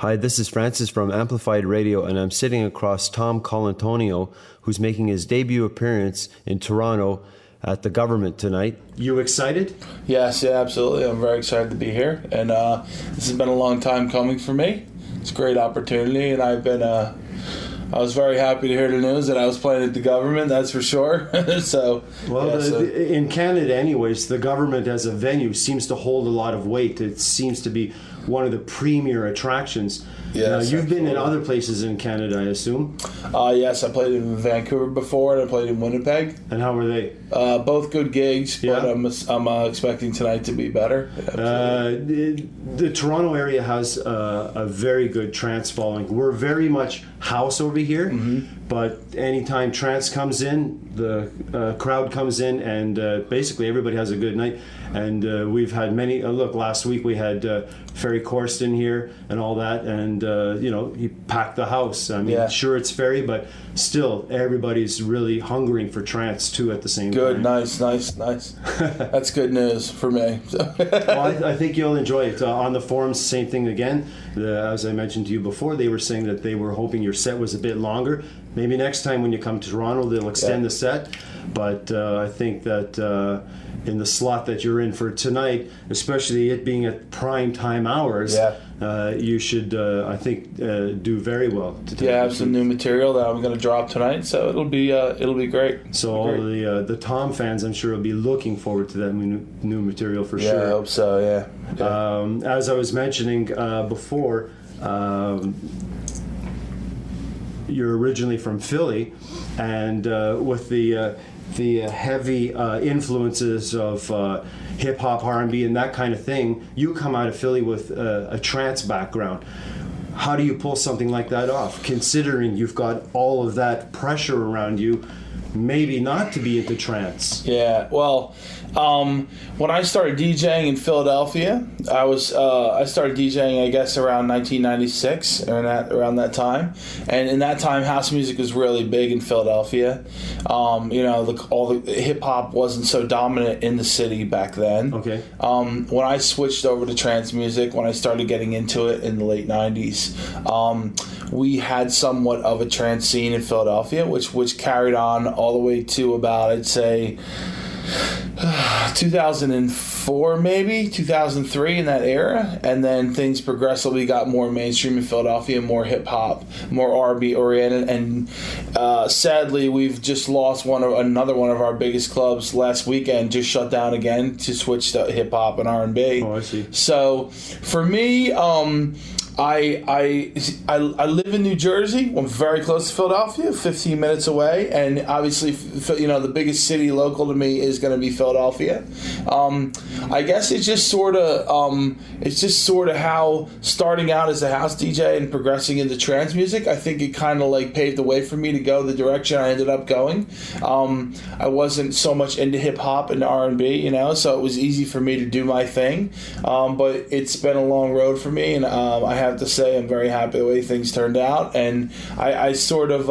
Hi, this is Francis from Amplified Radio, and I'm sitting across Tom Colontonio, who's making his debut appearance in Toronto at the Government tonight. You excited? Yes, yeah, absolutely. I'm very excited to be here, and this has been a long time coming for me. It's a great opportunity, and I was very happy to hear the news that I was playing at the Government, that's for sure. In Canada anyways, the Government as a venue seems to hold a lot of weight. It seems to be one of the premier attractions. Yes, you've been in other places in Canada, I assume? Yes, I played in Vancouver before, and I played in Winnipeg. And how were they? Both good gigs, but I'm expecting tonight to be better. The Toronto area has a very good trance following. We're very much house over here, but anytime trance comes in, the crowd comes in, and basically everybody has a good night. And we've had many. Last week we had Ferry Corsten here and all that, and he packed the house. I mean, sure it's Ferry, but still everybody's really hungering for trance too at the same time. Good, nice. That's good news for me. Well, I think you'll enjoy it. On the forums, same thing again. As I mentioned to you before, they were saying that they were hoping your set was a bit longer. Maybe next time when you come to Toronto, they'll extend the set. But I think that in the slot that you're in for tonight, especially it being at prime time hours, you should, I think, do very well. I have some new material that I'm going to drop tonight, so it'll be great. So all the Tom fans, I'm sure, will be looking forward to that new material for sure. Yeah, I hope so. Yeah. As I was mentioning before, you're originally from Philly, and with the heavy influences of hip-hop, R&B, and that kind of thing, you come out of Philly with a trance background. How do you pull something like that off, considering you've got all of that pressure around you, maybe not to be into trance? Yeah, well, when I started DJing in Philadelphia, I started DJing, I guess, around 1996, around that time. And in that time, house music was really big in Philadelphia. All the hip hop wasn't so dominant in the city back then. Okay. When I switched over to trance music, when I started getting into it in the late 90s, we had somewhat of a trance scene in Philadelphia, which carried on all the way to about, I'd say, 2004, maybe 2003, in that era, and then things progressively got more mainstream in Philadelphia, more hip hop, more R&B oriented, and sadly, we've just lost another one of our biggest clubs last weekend. Just shut down again to switch to hip hop and R&B. Oh, I see. So for me, I live in New Jersey. I'm very close to Philadelphia, 15 minutes away, and obviously, the biggest city local to me is going to be Philadelphia. I guess it's just sort of how starting out as a house DJ and progressing into trance music, I think it kind of like paved the way for me to go the direction I ended up going. I wasn't so much into hip hop and R&B, so it was easy for me to do my thing. But it's been a long road for me, and I have to say I'm very happy the way things turned out. And I sort of,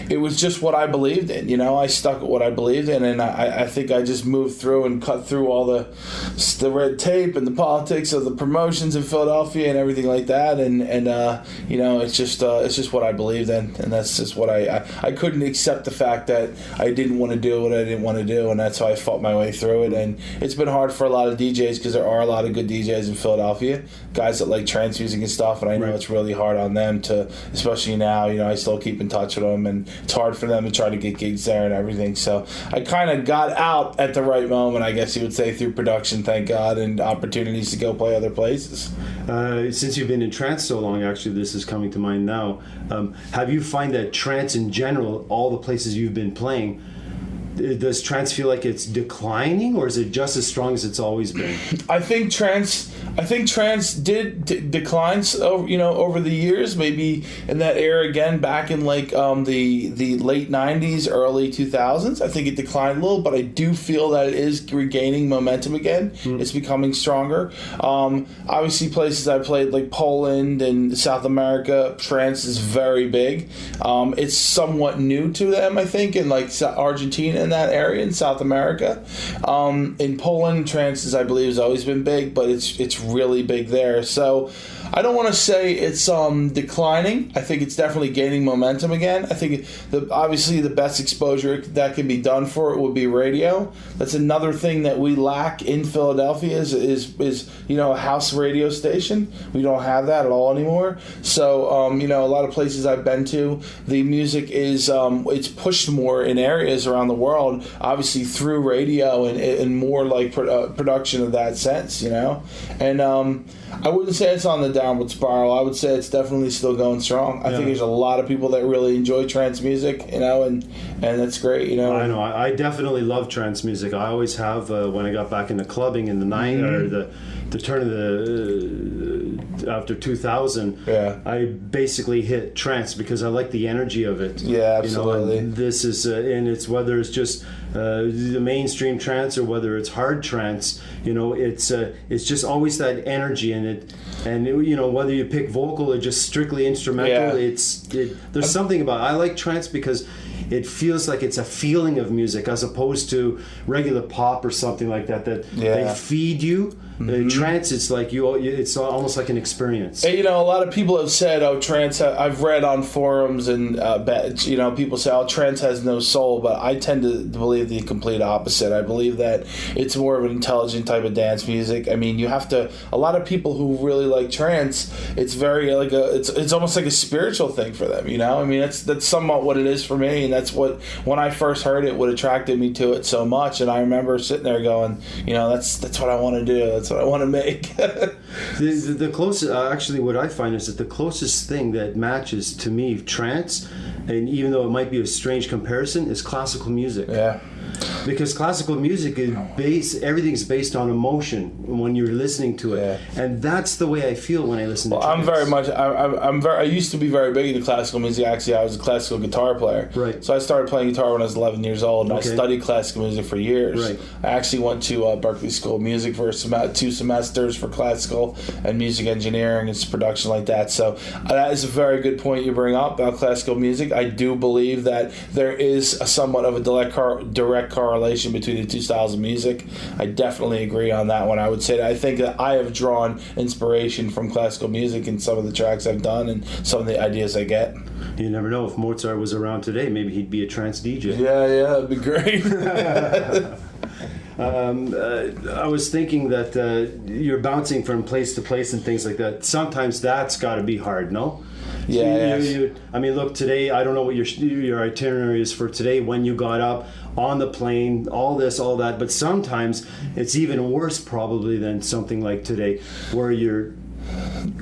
it was just what I believed in, I stuck at what I believed in, and I think I just moved through and cut through all the red tape and the politics of the promotions in Philadelphia and everything like that, and it's just what I believed in, and that's just what I couldn't accept the fact that I didn't want to do what I didn't want to do, and that's how I fought my way through it. And it's been hard for a lot of DJs because there are a lot of good DJs in Philadelphia, guys that like trance music and stuff, and I know it's really hard on them to, especially now, I still keep in touch with them, and it's hard for them to try to get gigs there and everything. So I kind of got out at the right moment, I guess you would say, through production, thank God, and opportunities to go play other places. Since you've been in trance so long, actually, this is coming to mind now. Have you find that trance in general, all the places you've been playing, does trance feel like it's declining, or is it just as strong as it's always been? I think trance did decline over the years, maybe in that era again, back in like the late 90s, early 2000s. I think it declined a little, but I do feel that it is regaining momentum again. It's becoming stronger. Obviously, places I played like Poland and South America, trance is very big. It's somewhat new to them, I think, in like Argentina, in that area in South America. In Poland, trance, I believe, has always been big, but it's really big there. So I don't want to say it's declining. I think it's definitely gaining momentum again. I think obviously the best exposure that can be done for it would be radio. That's another thing that we lack in Philadelphia is a house radio station. We don't have that at all anymore. So a lot of places I've been to, the music is it's pushed more in areas around the world, obviously through radio and more like production of that sense, and I wouldn't say it's on the downward spiral. I would say it's definitely still going strong. I think there's a lot of people that really enjoy trance music, and that's great, I know. I definitely love trance music. I always have. When I got back into clubbing in the or the turn of the after 2000, I basically hit trance because I like the energy of it. Yeah, absolutely. This is and it's whether it's just the mainstream trance or whether it's hard trance. It's just always that energy in it, and whether you pick vocal or just strictly instrumental, there's something about it. I like trance because it feels like it's a feeling of music as opposed to regular pop or something like that they feed you. The trance, it's like it's almost like an experience. A lot of people have said, trance, I've read on forums and people say, trance has no soul, but I tend to believe the complete opposite. I believe that it's more of an intelligent type of dance music. I mean, a lot of people who really like trance, it's very it's almost like a spiritual thing for them, I mean, that's somewhat what it is for me, and that's what, when I first heard it, what attracted me to it so much. And I remember sitting there going, that's what I want to do. That's what I want to make. the closest, actually, what I find is that the closest thing that matches to me trance, and even though it might be a strange comparison, is classical music. Yeah. Because classical music is everything's based on emotion when you're listening to it, and that's the way I feel when I listen to trance. I'm very much. I used to be very big into classical music. Actually, I was a classical guitar player. Right. So I started playing guitar when I was 11 years old, and I studied classical music for years. Right. I actually went to Berklee School of Music for 2 semesters for classical and music engineering and production like that. So that is a very good point you bring up about classical music. I do believe that there is somewhat of a direct correlation between the two styles of music. I definitely agree on that one. I would say that I think that I have drawn inspiration from classical music in some of the tracks I've done and some of the ideas I get. You never know, if Mozart was around today, maybe he'd be a trance DJ. Yeah, that'd be great. I was thinking that you're bouncing from place to place and things like that. Sometimes that's got to be hard, no? Yeah. I mean, look, today, I don't know what your itinerary is for today, when you got up, on the plane, all this, all that, but sometimes it's even worse probably than something like today, where you're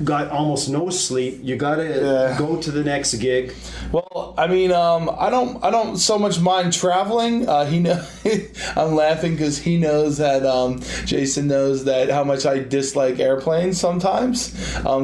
got almost no sleep. You gotta go to the next gig. Well, I mean, I don't so much mind traveling. I'm laughing because he knows that Jason knows that how much I dislike airplanes sometimes.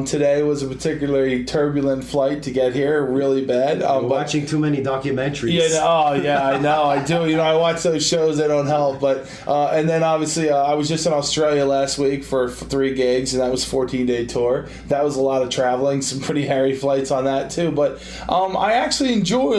Today was a particularly turbulent flight to get here, really bad. Watching too many documentaries. Yeah, I know, I do. I watch those shows; they don't help. But and then obviously, I was just in Australia last week for 3 gigs, and that was a 14-day tour. That was a lot of traveling, some pretty hairy flights on that too. But I actually enjoy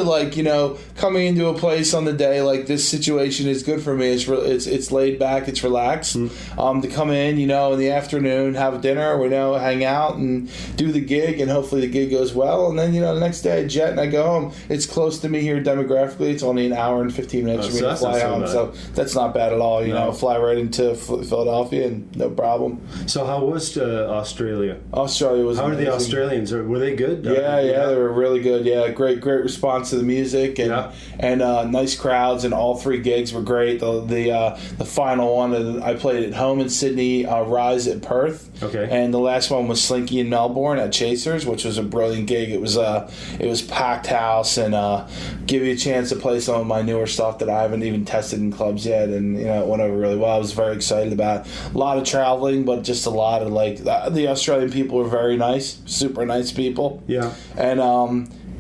coming into a place on the day. Like, this situation is good for me. It's laid back, it's relaxed. To come in, in the afternoon, have a dinner, hang out and do the gig, and hopefully the gig goes well. And then the next day I jet and I go home. It's close to me here demographically. It's only an hour and 15 minutes for me to fly home, so that's not bad at all. Fly right into Philadelphia and no problem. So how was Australia? Australia was amazing. How are the Australians? Were they good? Yeah, they were really good. Yeah, great response to the music and nice crowds, and all 3 gigs were great. The final one I played at home in Sydney, Rise at Perth. Okay. And the last one was Slinky in Melbourne at Chasers, which was a brilliant gig. It was packed house and give you a chance to play some of my newer stuff that I haven't even tested in clubs yet, and it went over really well. I was very excited about it. A lot of traveling, but just a lot of the Australian people were very nice, super nice people. Yeah. And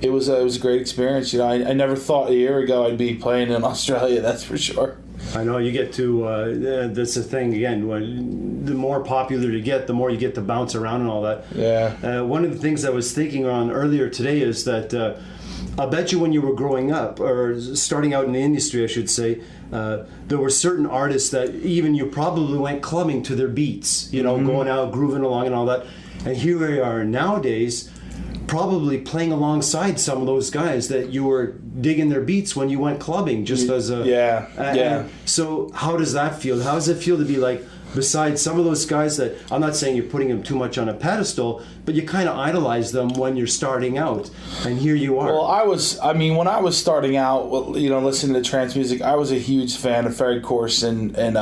it was a great experience. I never thought a year ago I'd be playing in Australia. That's for sure. I know you get to. That's the thing again. The more popular you get, the more you get to bounce around and all that. Yeah. One of the things I was thinking on earlier today is that I'll bet you when you were growing up or starting out in the industry, I should say, there were certain artists that even you probably went clubbing to their beats. Going out, grooving along, and all that. And here we are nowadays, probably playing alongside some of those guys that you were digging their beats when you went clubbing, just as a So how does that feel? How does it feel to be like beside some of those guys that, I'm not saying you're putting them too much on a pedestal, but you kind of idolize them when you're starting out, and here you are. Well, when I was starting out, listening to trance music, I was a huge fan of Ferry Corsten and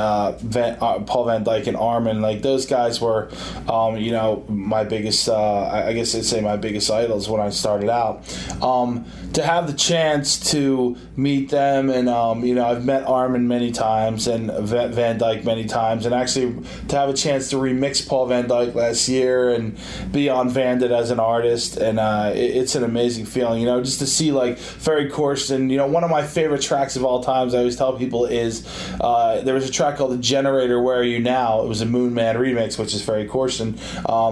Paul Van Dyke and Armin. Like, those guys were, my biggest, I guess I'd say my biggest idols when I started out. To have the chance to meet them, and I've met Armin many times and Van Dyke many times, and actually to have a chance to remix Paul Van Dyke last year and be on Vandit as an artist, and it's an amazing feeling, just to see like Ferry Corsten. One of my favorite tracks of all times, I always tell people, is there was a track called The Generator, Where Are You Now? It was a Moon Man remix, which is Ferry Corsten.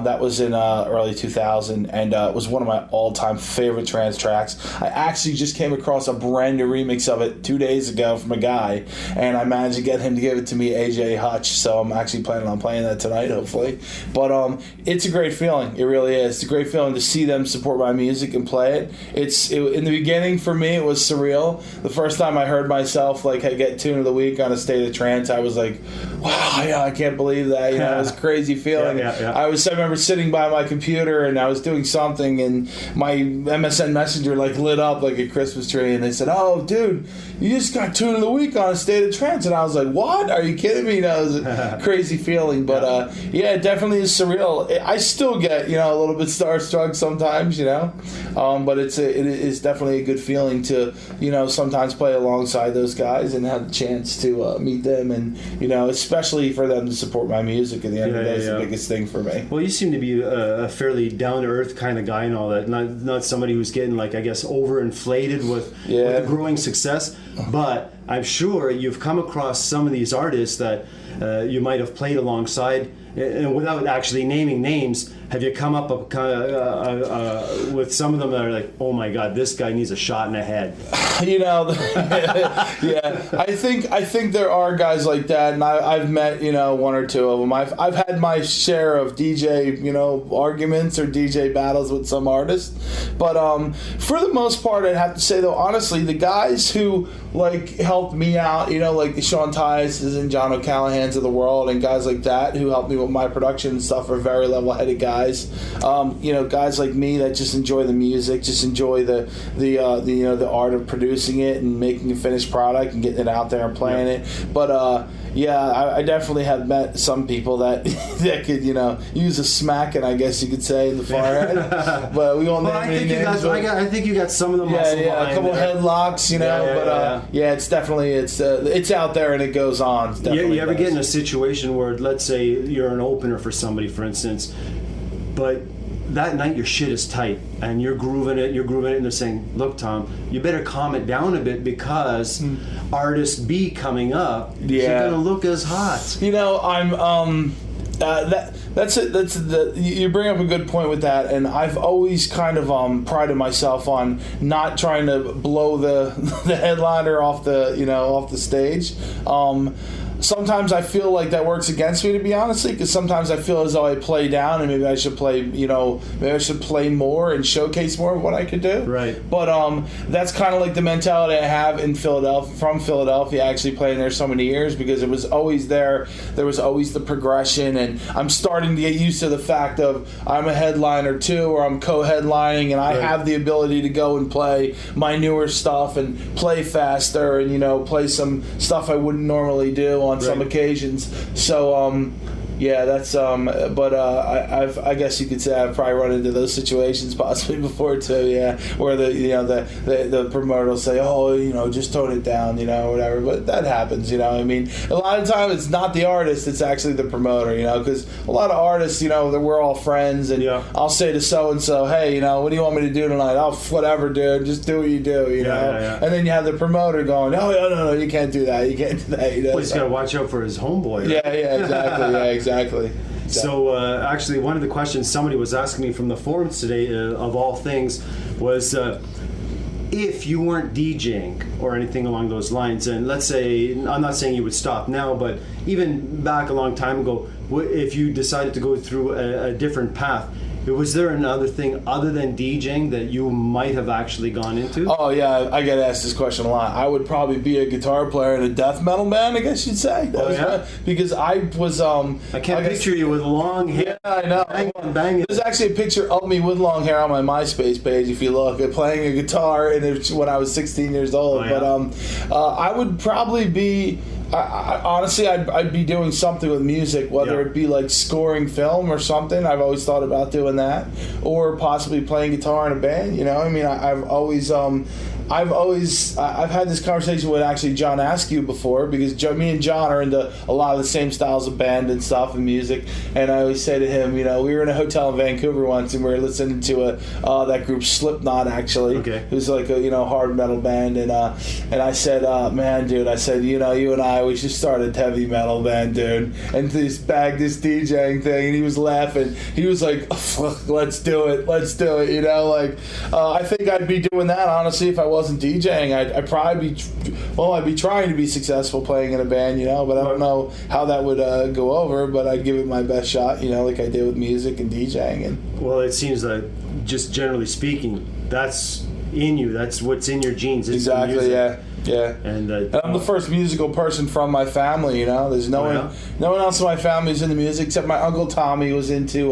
That was in early 2000, and it was one of my all-time favorite trance tracks. I actually just came across a brand new remix of it 2 days ago from a guy, and I managed to get him to give it to me, AJ Hutch, so I'm actually planning on playing that tonight, hopefully. But it's a great feeling. It really is. It's a great feeling to see them support my music and play it. In the beginning, for me, it was surreal. The first time I heard myself get Tune of the Week on A State of Trance, I was like, wow, yeah, I can't believe that. It was a crazy feeling. Yeah. I remember sitting by my computer and I was doing something, and my MSN Messenger lit up like a Christmas tree, and they said, "Oh, dude, you just got Tune of the Week on A State of Trance," and I was like, "What? Are you kidding me?" It was a crazy feeling, but it definitely is surreal. I still get a little bit starstruck sometimes, but it is definitely a good feeling to sometimes play alongside those guys and have the chance to meet them, and especially for them to support my music. At the end of the day, is the biggest thing for me. Well, you seem to be a fairly down to earth kind of guy and all that. Not somebody who's getting overinflated with the growing success. But I'm sure you've come across some of these artists that you might have played alongside, and without actually naming names, have you come up with some of them that are like, oh my God, this guy needs a shot in the head? I think there are guys like that, and I've met one or two of them. I've had my share of DJ arguments or DJ battles with some artists, but for the most part, I'd have to say though, honestly, the guys who helped me out, like the Sean Tyas and John O'Callaghan's of the world, and guys like that who helped me with my production and stuff, are very level-headed guys. Guys like me that just enjoy the music, just enjoy the art of producing it and making a finished product and getting it out there and playing it. But I definitely have met some people that could use a smacking, I guess you could say, in the forehead. But we won't name any names. I think you got some of the muscle behind a couple headlocks, it's definitely it's out there and it goes on. You ever get in a situation where, let's say you're an opener for somebody, for instance, but that night your shit is tight and you're grooving it, and they're saying, look, Tom, you better calm it down a bit because artist B coming up is gonna look as hot. That's it. You bring up a good point with that, and I've always kind of prided myself on not trying to blow the headliner off the stage. Sometimes I feel like that works against me, to be honest, because sometimes I feel as though I play down, and maybe I should play more and showcase more of what I could do. Right. But that's kind of like the mentality I have in Philadelphia, actually playing there so many years, because it was always there. There was always the progression, and I'm starting to get used to the fact of I'm a headliner too, or I'm co-headlining, and I have the ability to go and play my newer stuff and play faster and play some stuff I wouldn't normally do on some occasions. So that's but I guess you could say I've probably run into those situations possibly before too, where the promoter will say, oh, just tone it down, or whatever. But that happens, I mean, a lot of times it's not the artist, it's actually the promoter, because a lot of artists, we're all friends, and I'll say to so and so, hey, what do you want me to do tonight? Oh, whatever, dude, just do what you do, and then you have the promoter going, oh, no, you can't do that, Well, he's got to watch out for his homeboy. Right? Exactly. So actually, one of the questions somebody was asking me from the forums today, of all things, was if you weren't DJing or anything along those lines, and let's say, I'm not saying you would stop now, but even back a long time ago, if you decided to go through a different path, was there another thing other than DJing that you might have actually gone into? Oh yeah, I get asked this question a lot. I would probably be a guitar player in a death metal band, I guess you'd say. Because I was I can't picture you with long hair. Yeah, I know. Bang. There's actually a picture of me with long hair on my MySpace page if you look, at playing a guitar when I was 16 years old. But I would probably be honestly, I'd be doing something with music, whether it be like scoring film or something. I've always thought about doing that, or possibly playing guitar in a band. I mean, I've had this conversation with actually John Askew before, because me and John are into a lot of the same styles of band and stuff and music, and I always say to him, we were in a hotel in Vancouver once and we were listening to that group Slipknot, actually. Okay. It was like a hard metal band, and I said, man, dude, I said, you and I, we should start a heavy metal band, dude, and just bag this DJing thing, and he was laughing. He was like, let's do it. I think I'd be doing that, honestly, if I wasn't DJing. I'd probably be trying to be successful playing in a band, but I don't know how that would go over, but I'd give it my best shot, like I did with music and DJing. Well, it seems like, just generally speaking, that's in you. That's what's in your genes. It's exactly, yeah. And I'm the first musical person from my family. There's no one else in my family who's into music except my Uncle Tommy was into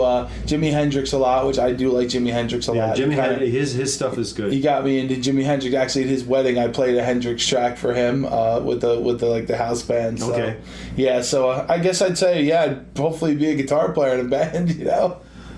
Jimi Hendrix a lot, which I do like Jimi Hendrix a lot. Jimi Hendrix, his stuff is good. He got me into Jimi Hendrix. Actually, at his wedding, I played a Hendrix track for him with the house band. So, okay. Yeah, so I guess I'd say I'd hopefully be a guitar player in a band.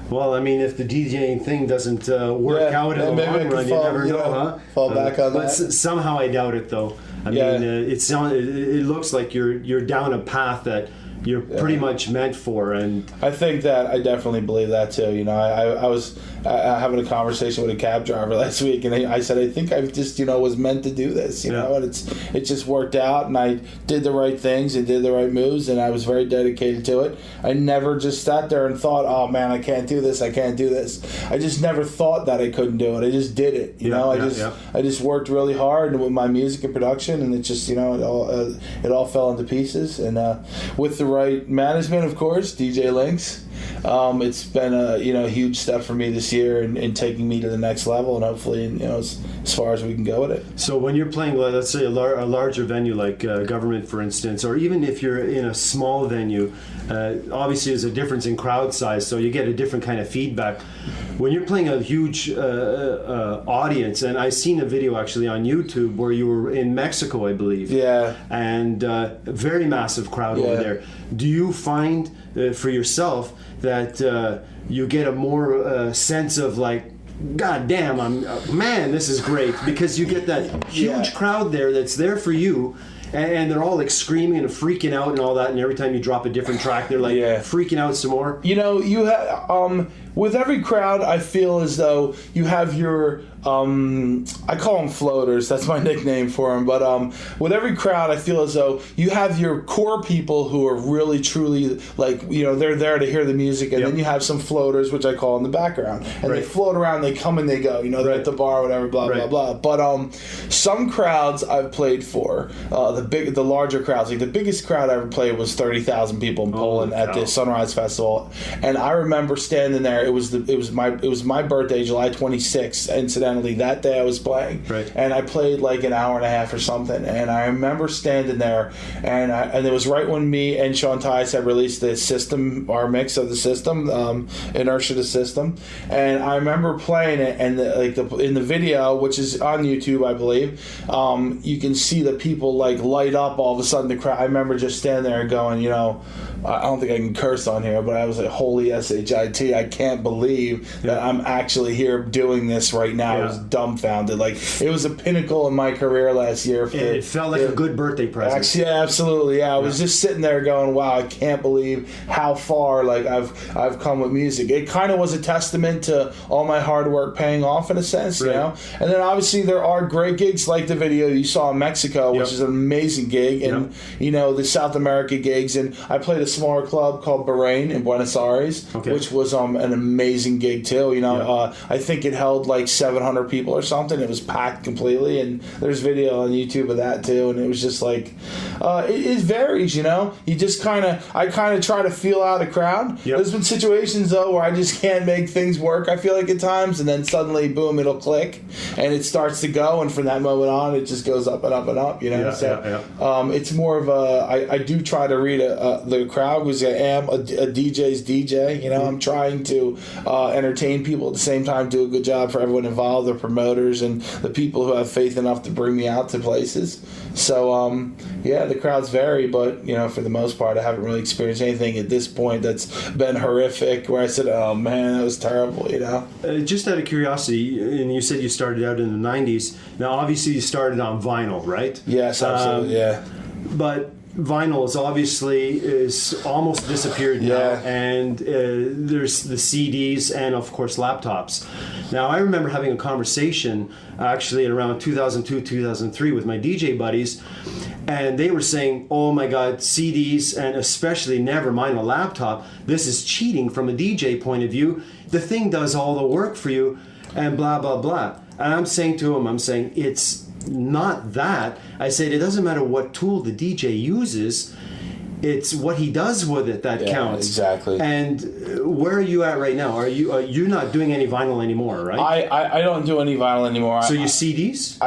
Well, I mean, if the DJing thing doesn't work out in the long run, you never know, huh? Fall back on that. But somehow I doubt it, though. I mean, it looks like you're down a path that you're pretty much meant for, and I think that I definitely believe that too. I was having a conversation with a cab driver last week, and I said I think I just was meant to do this, and it just worked out, and I did the right things and did the right moves, and I was very dedicated to it. I never just sat there and thought, oh man, I can't do this. I just never thought that I couldn't do it. I just did it. I just worked really hard with my music and production, and it just it all fell into pieces, and with the right management, of course, DJ Links. It's been a huge step for me this year in taking me to the next level, and hopefully as far as we can go with it. So when you're playing, let's say a larger venue like Government, for instance, or even if you're in a small venue, obviously there's a difference in crowd size, so you get a different kind of feedback. When you're playing a huge audience, and I've seen a video actually on YouTube where you were in Mexico, I believe. Yeah. And a very massive crowd over there. Do you find for yourself that you get a more sense of like, God damn, man, this is great, because you get that huge crowd there that's there for you, and they're all like screaming and freaking out and all that, and every time you drop a different track, they're like freaking out some more. You have with every crowd, I feel as though you have your I call them floaters. That's my nickname for them. But with every crowd, I feel as though you have your core people who are really, truly, like, they're there to hear the music. And then you have some floaters, which I call in the background. And they float around, they come and they go. They're at the bar, whatever, blah, blah, blah. But some crowds I've played for, the larger crowds, like the biggest crowd I ever played was 30,000 people in Poland at the Sunrise Festival. And I remember standing there. It was my birthday, July 26th, incidentally. That day I was playing, and I played like an hour and a half or something, and I remember standing there, and it was right when me and Sean Tice had released the system, our mix of the system, Inertia the System, and I remember playing it, and in the video, which is on YouTube, I believe, you can see the people like light up all of a sudden. The crowd. I remember just standing there and going, I don't think I can curse on here, but I was like, holy shit, I can't believe that I'm actually here doing this right now. I was dumbfounded. Like, it was a pinnacle in my career last year. It felt like a good birthday present. Yeah, absolutely. Yeah, I was just sitting there going, wow, I can't believe how far I've come with music. It kind of was a testament to all my hard work paying off in a sense, And then obviously there are great gigs like the video you saw in Mexico, which is an amazing gig, and the South America gigs, and I played a smaller club called Bahrain in Buenos Aires, which was an amazing gig too. I think it held like 700 people or something. It was packed completely, and there's video on YouTube of that too. And it was just like, it varies. You just I kind of try to feel out a crowd. Yep. There's been situations though where I just can't make things work. I feel like at times, and then suddenly, boom, it'll click, and it starts to go, and from that moment on, it just goes up and up and up. It's more of I do try to read the crowd because I am a DJ's DJ. I'm trying to entertain people at the same time, do a good job for everyone involved, the promoters and the people who have faith enough to bring me out to places. So the crowds vary, but for the most part, I haven't really experienced anything at this point that's been horrific where I said, "Oh man, that was terrible." Just out of curiosity, and you said you started out in the '90s. Now, obviously, you started on vinyl, right? Yes, absolutely. Yeah, but vinyl is almost disappeared now, and there's the CDs and of course laptops. Now I remember having a conversation actually at around 2002, 2003 with my DJ buddies, and they were saying, "Oh my God, CDs and especially never mind a laptop. This is cheating from a DJ point of view. The thing does all the work for you, and blah blah blah." And I'm saying to them, it's not that. I said it doesn't matter what tool the DJ uses, it's what he does with it that counts. Exactly. And where are you at right now? You're not doing any vinyl anymore, right? I don't do any vinyl anymore. So you CDs?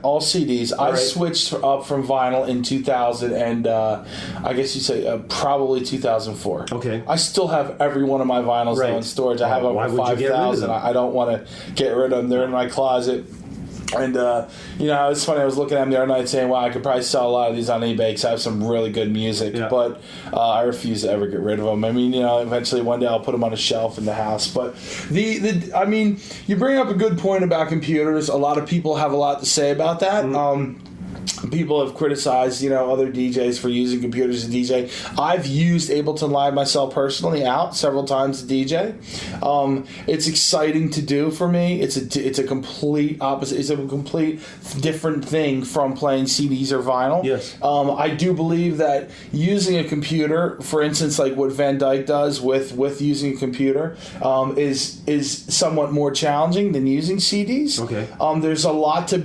All CDs. All I right. switched up from vinyl in 2000 and I guess you say probably 2004. Okay. I still have every one of my vinyls though in storage. I have over 5,000. I don't want to get rid of them. They're in my closet. And, it's funny, I was looking at them the other night saying, wow, I could probably sell a lot of these on eBay because I have some really good music, but I refuse to ever get rid of them. Eventually one day I'll put them on a shelf in the house. But, you bring up a good point about computers. A lot of people have a lot to say about that. Mm-hmm. People have criticized, other DJs for using computers to DJ. I've used Ableton Live myself personally out several times to DJ. It's exciting to do for me. It's a complete opposite. It's a complete different thing from playing CDs or vinyl. Yes. I do believe that using a computer, for instance, like what Van Dyke does with using a computer, is somewhat more challenging than using CDs. Okay. There's a lot to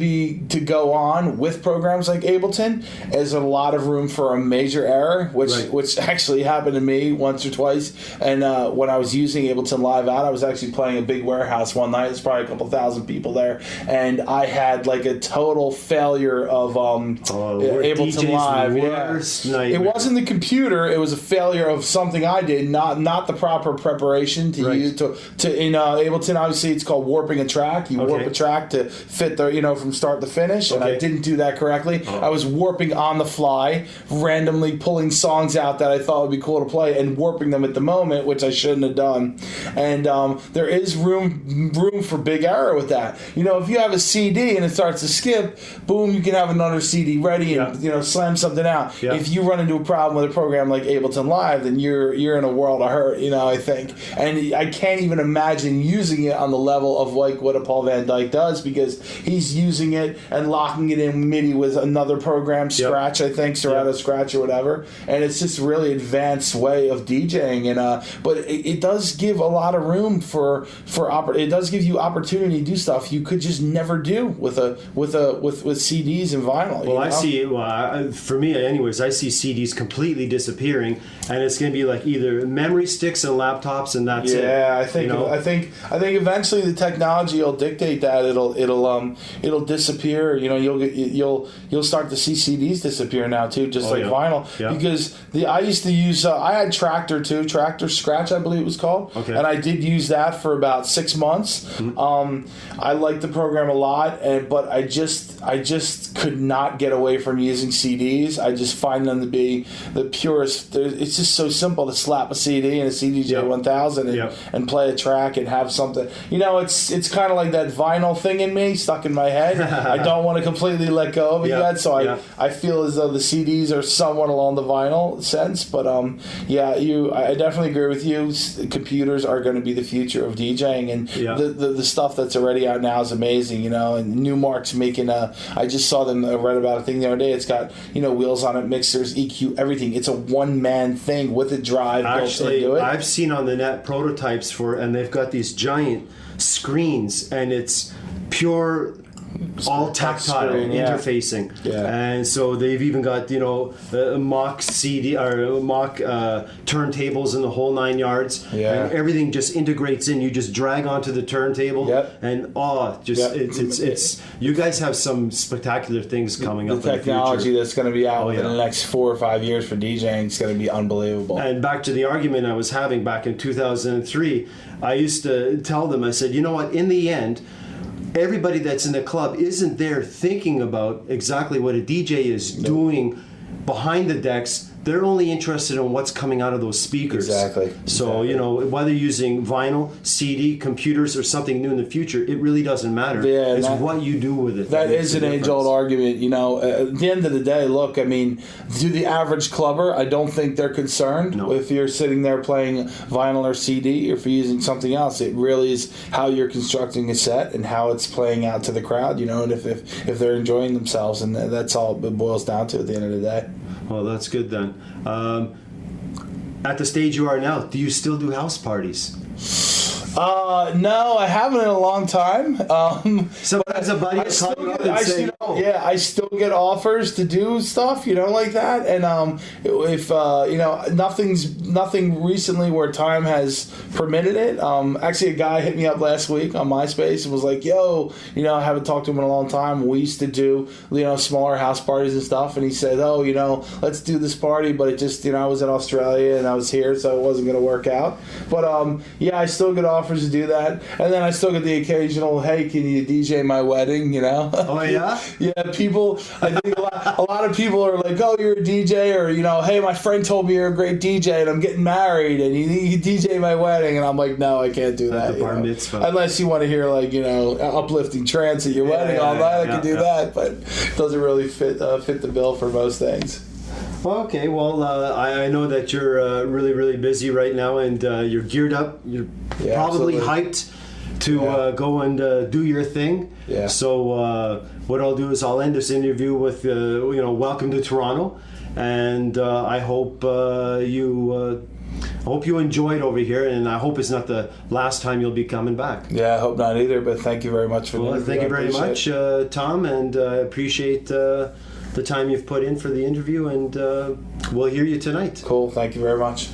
go on with programs like Ableton. There's a lot of room for a major error, which actually happened to me once or twice. And when I was using Ableton Live out, I was actually playing a big warehouse one night. There's probably a couple thousand people there, and I had like a total failure of Ableton Live. It wasn't the computer; it was a failure of something I did, not the proper preparation to use in Ableton. Obviously, it's called warping a track. You warp a track to fit from start to finish, and I didn't do that correctly. I was warping on the fly, randomly pulling songs out that I thought would be cool to play and warping them at the moment, which I shouldn't have done. And there is room for big error with that. If you have a CD and it starts to skip, boom, you can have another CD ready and slam something out. Yeah. If you run into a problem with a program like Ableton Live, then you're in a world of hurt. I think, and I can't even imagine using it on the level of like what a Paul Van Dyke does, because he's using it and locking it in MIDI with another program, Scratch, I think, Serato Scratch or whatever, and it's just a really advanced way of DJing. And but it does give a lot of room for it does give you opportunity to do stuff you could just never do with CDs and vinyl. Well, I see. For me, anyways, I see CDs completely disappearing, and it's going to be like either memory sticks and laptops, and that's it. Yeah, I think eventually the technology will dictate that it'll disappear. You'll start to see CDs disappear now too, just like vinyl. Yeah. Because I used to use I had Tractor Scratch, I believe it was called, and I did use that for about 6 months. Mm-hmm. I liked the program a lot, but I just could not get away from using CDs. I just find them to be the purest. It's just so simple to slap a CD and a CDJ 1000 and play a track and have something. It's kind of like that vinyl thing in me stuck in my head. I don't want to completely let go of of it Yeah, yet, so yeah. I feel as though the CDs are somewhat along the vinyl sense. But I definitely agree with you. Computers are going to be the future of DJing, and Yeah. the stuff that's already out now is amazing. And Newmark's making I just saw them. I read about a thing the other day. It's got wheels on it, mixers, EQ, everything. It's a one-man thing with a drive Actually, built into it. I've seen on the net prototypes and they've got these giant screens, and it's pure all tactile screen, yeah. interfacing. Yeah. And so they've even got mock CD or mock turntables in the whole 9 yards. Yeah. And everything just integrates in. You just drag onto the turntable. Yep. And Yep. it's you guys have some spectacular things coming up. The technology in the future. that's going to be out Oh, yeah. in the next 4 or 5 years for DJing is going to be unbelievable. And back to the argument I was having back in 2003, I used to tell them, I said, you know what, in the end, everybody that's in the club isn't there thinking about exactly what a DJ is doing behind the decks. They're only interested in what's coming out of those speakers. Exactly. So, whether using vinyl, CD, computers, or something new in the future, it really doesn't matter. Yeah, it's what you do with it. That makes is the an difference. age-old argument. At the end of the day, look, I mean, to the average clubber, I don't think they're concerned if you're sitting there playing vinyl or CD, or if you're using something else. It really is how you're constructing a set and how it's playing out to the crowd, and if they're enjoying themselves, and that's all it boils down to at the end of the day. Well, that's good then. At the stage you are now, do you still do house parties? No, I haven't in a long time. Sometimes a buddy will call you up and say, "Oh." Yeah, I still get offers to do stuff, like that. And if nothing recently where time has permitted it. Actually, a guy hit me up last week on MySpace and was like, "Yo, I haven't talked to him in a long time. We used to do smaller house parties and stuff." And he said, "Oh, let's do this party," but it just I was in Australia and I was here, so it wasn't going to work out. But I still get offers to do that, and then I still get the occasional, "Hey, can you DJ my wedding?" Oh yeah. Yeah, people. I think a lot of people are like, "Oh, you're a DJ," or "Hey, my friend told me you're a great DJ, and I'm getting married, and you DJ my wedding," and I'm like, "No, I can't do that." the bar mitzvah. Unless you want to hear uplifting trance at your wedding all night, I can do that, but it doesn't really fit the bill for most things. Okay, well, I know that you're really, really busy right now, and you're geared up. You're probably absolutely. hyped to go and do your thing. Yeah. So what I'll do is I'll end this interview with, welcome to Toronto, and I hope you enjoyed over here, and I hope it's not the last time you'll be coming back. Yeah, I hope not either, but thank you very much for the interview. Thank you I very much, appreciate Tom, and I appreciate the time you've put in for the interview, and we'll hear you tonight. Cool, thank you very much.